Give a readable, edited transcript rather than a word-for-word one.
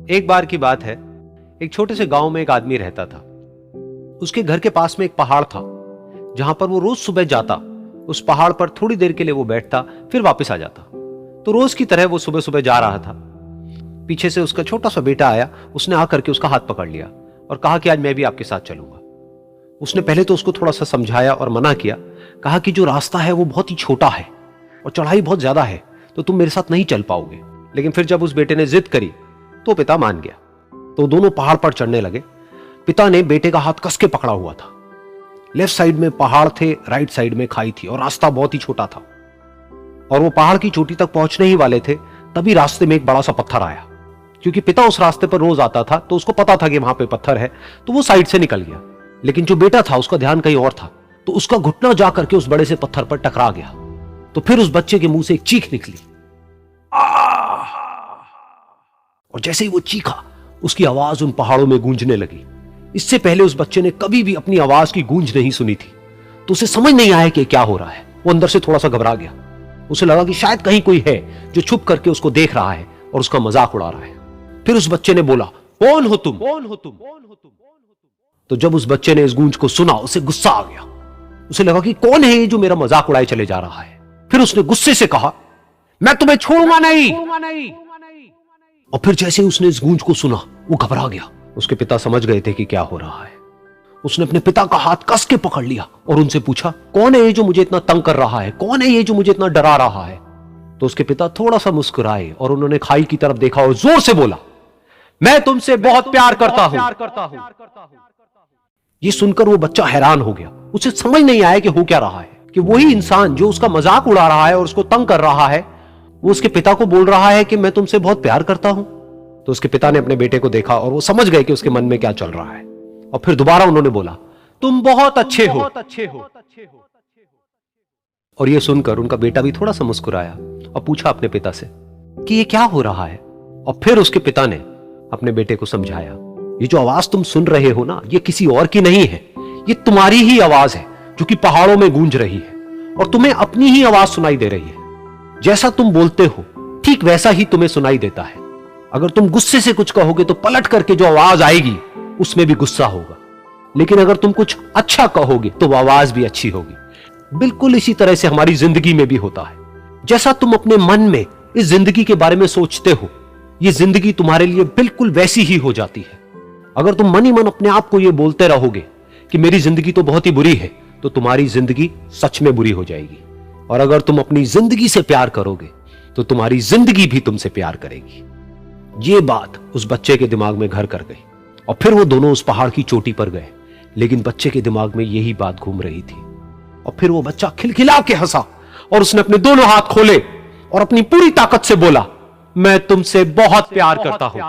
एक बार की बात है, एक छोटे से गांव में एक आदमी रहता था। उसके घर के पास में एक पहाड़ था, जहां पर वो रोज सुबह जाता। उस पहाड़ पर थोड़ी देर के लिए वो बैठता, फिर वापस आ जाता। तो रोज की तरह वो सुबह सुबह जा रहा था। पीछे से उसका छोटा सा बेटा आया। उसने आकर के उसका हाथ पकड़ लिया और कहा कि आज मैं भी आपके साथ चलूंगा। उसने पहले तो उसको थोड़ा सा समझाया और मना किया। कहा कि जो रास्ता है वो बहुत ही छोटा है और चढ़ाई बहुत ज्यादा है, तो तुम मेरे साथ नहीं चल पाओगे। लेकिन फिर जब उस बेटे ने जिद करी तो पिता मान गया। तो दोनों पहाड़ पर चढ़ने लगे। पिता ने बेटे का हाथ कस के पकड़ा हुआ था। लेफ्ट साइड में पहाड़ थे, राइट साइड में खाई थी और रास्ता बहुत ही छोटा था। और वो पहाड़ की चोटी तक पहुंचने ही वाले थे, तभी रास्ते में एक बड़ा सा पत्थर आया। क्योंकि पिता उस रास्ते पर रोज आता था, तो उसको पता था कि वहां पे पत्थर है, तो वो साइड से निकल गया। लेकिन जो बेटा था उसका ध्यान कहीं और था, तो उसका घुटना जाकर के उस बड़े से पत्थर पर टकरा गया। तो फिर उस बच्चे के मुंह से एक चीख निकली, और जैसे ही वो चीखा, उसकी आवाज उन पहाड़ों में गूंजने लगी। इससे पहले उस बच्चे ने कभी भी अपनी आवाज की गूंज नहीं सुनी थी, तो उसे समझ नहीं आया कि क्या हो रहा है। वो अंदर से थोड़ा सा घबरा गया। उसे लगा कि शायद कहीं कोई है जो छुप करके उसको देख रहा है और उसका मजाक उड़ा रहा है। फिर उस बच्चे ने बोला, कौन हो तुम? कौन हो तुम? तो जब उस बच्चे ने इस गूंज को सुना, उसे गुस्सा आ गया। उसे लगा कि कौन है ये जो मेरा मजाक उड़ाए चले जा रहा है। फिर उसने गुस्से से कहा, मैं तुम्हें छोड़ूंगा नहीं। और फिर जैसे ही उसने इस गूंज को सुना, वो घबरा गया। उसके पिता समझ गए थे कि क्या हो रहा है। उसने अपने पिता का हाथ कस के पकड़ लिया और उनसे पूछा, कौन है ये जो मुझे इतना तंग कर रहा है? कौन है ये जो मुझे इतना डरा रहा है? तो उसके पिता थोड़ा सा मुस्कुराए और उन्होंने खाई की तरफ देखा और जोर से बोला, मैं तुमसे बहुत प्यार करता हूं। ये सुनकर वो बच्चा हैरान हो गया। उसे समझ नहीं आया कि हो क्या रहा है, कि वही इंसान जो उसका मजाक उड़ा रहा है और उसको तंग कर रहा है, वो उसके पिता को बोल रहा है कि मैं तुमसे बहुत प्यार करता हूं। तो उसके पिता ने अपने बेटे को देखा और वो समझ गए कि उसके मन में क्या चल रहा है। और फिर दोबारा उन्होंने बोला, तुम बहुत अच्छे हो। और ये सुनकर उनका बेटा भी थोड़ा सा मुस्कुराया और पूछा अपने पिता से कि ये क्या हो रहा है। और फिर उसके पिता ने अपने बेटे को समझाया, ये जो आवाज तुम सुन रहे हो ना, ये किसी और की नहीं है, ये तुम्हारी ही आवाज है जो कि पहाड़ों में गूंज रही है और तुम्हें अपनी ही आवाज सुनाई दे रही है। जैसा तुम बोलते हो ठीक वैसा ही तुम्हें सुनाई देता है। अगर तुम गुस्से से कुछ कहोगे तो पलट करके जो आवाज आएगी उसमें भी गुस्सा होगा, लेकिन अगर तुम कुछ अच्छा कहोगे तो वह आवाज भी अच्छी होगी। बिल्कुल इसी तरह से हमारी जिंदगी में भी होता है। जैसा तुम अपने मन में इस जिंदगी के बारे में सोचते हो, यह जिंदगी तुम्हारे लिए बिल्कुल वैसी ही हो जाती है। अगर तुम मन ही मन अपने आप को यह बोलते रहोगे कि मेरी जिंदगी तो बहुत ही बुरी है, तो तुम्हारी जिंदगी सच में बुरी हो जाएगी। और अगर तुम अपनी जिंदगी से प्यार करोगे तो तुम्हारी जिंदगी भी तुमसे प्यार करेगी। ये बात उस बच्चे के दिमाग में घर कर गई और फिर वो दोनों उस पहाड़ की चोटी पर गए। लेकिन बच्चे के दिमाग में यही बात घूम रही थी। और फिर वो बच्चा खिलखिला के हंसा और उसने अपने दोनों हाथ खोले और अपनी पूरी ताकत से बोला, मैं तुमसे बहुत प्यार करता हूं।